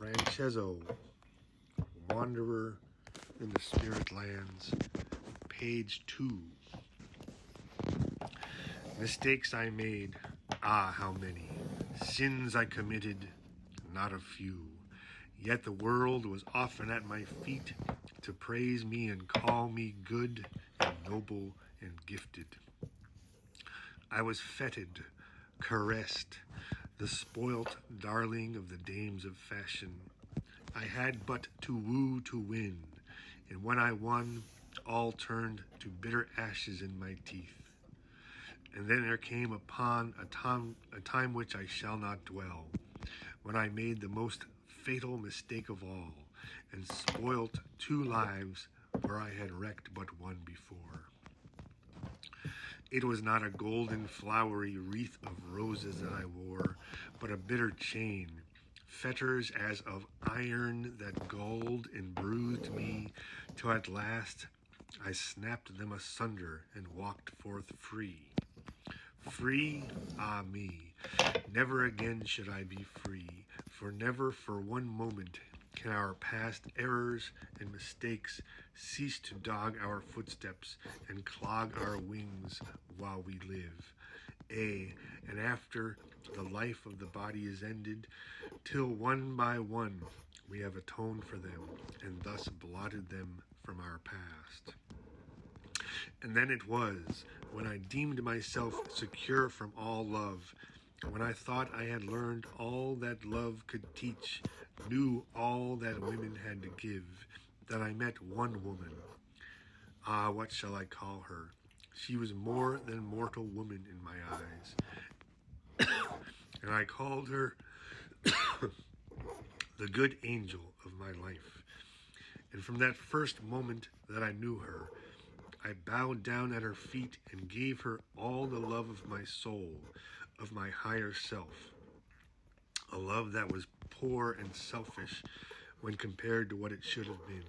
Franchezzo, Wanderer in the Spirit Lands, page 2. Mistakes I made, ah, how many. Sins I committed, not a few. Yet the world was often at my feet to praise me and call me good and noble and gifted. I was feted, caressed, the spoilt darling of the dames of fashion. I had but to woo to win, and when I won, all turned to bitter ashes in my teeth. And then there came upon a time which I shall not dwell, when I made the most fatal mistake of all, and spoilt 2 lives where I had wrecked but one before. It was not a golden flowery wreath of roses that I wore, but a bitter chain, fetters as of iron that galled and bruised me, till at last I snapped them asunder and walked forth free. Free? Ah me! Never again should I be free, for never for one moment can our past errors and mistakes cease to dog our footsteps and clog our wings while we live. And after the life of the body is ended, till one by one we have atoned for them and thus blotted them from our past. And then it was, when I deemed myself secure from all love, when I thought I had learned all that love could teach, knew all that women had to give, that I met one woman. Ah, what shall I call her? She was more than mortal woman in my eyes. And I called her the good angel of my life. And from that first moment that I knew her, I bowed down at her feet and gave her all the love of my soul, of my higher self. A love that was poor and selfish when compared to what it should have been.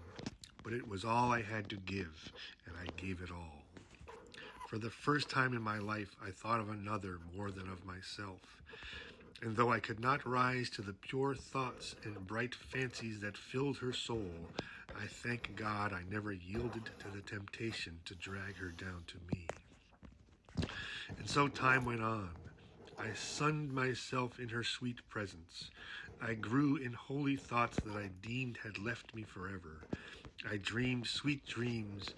But it was all I had to give, and I gave it all. For the first time in my life, I thought of another more than of myself. And though I could not rise to the pure thoughts and bright fancies that filled her soul, I thank God I never yielded to the temptation to drag her down to me. And so time went on. I sunned myself in her sweet presence. I grew in holy thoughts that I deemed had left me forever. I dreamed sweet dreams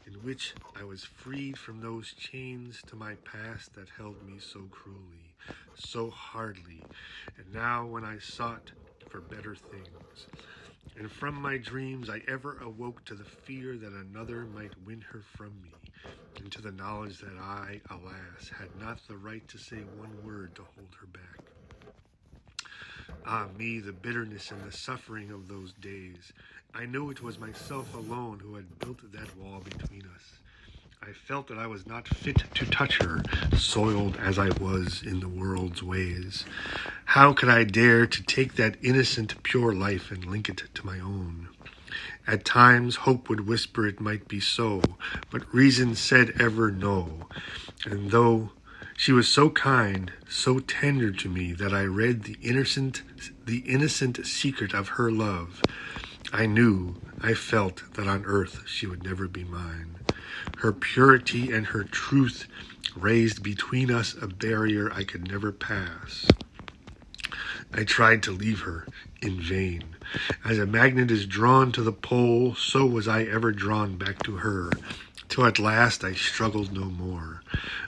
in which I was freed from those chains to my past that held me so cruelly, so hardly, and now when I sought for better things. And from my dreams I ever awoke to the fear that another might win her from me, and to the knowledge that I, alas, had not the right to say one word to hold her back. Ah me, the bitterness and the suffering of those days. I knew it was myself alone who had built that wall between us. I felt that I was not fit to touch her, soiled as I was in the world's ways. How could I dare to take that innocent, pure life and link it to my own? At times, hope would whisper it might be so, but reason said ever no. And though she was so kind, so tender to me that I read the innocent secret of her love, I felt that on earth she would never be mine. Her purity and her truth raised between us a barrier I could never pass. I tried to leave her in vain. As a magnet is drawn to the pole, so was I ever drawn back to her, till at last I struggled no more.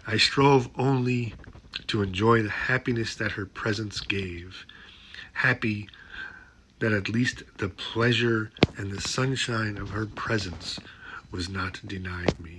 I strove only to enjoy the happiness that her presence gave, happy that at least the pleasure and the sunshine of her presence was not denied me.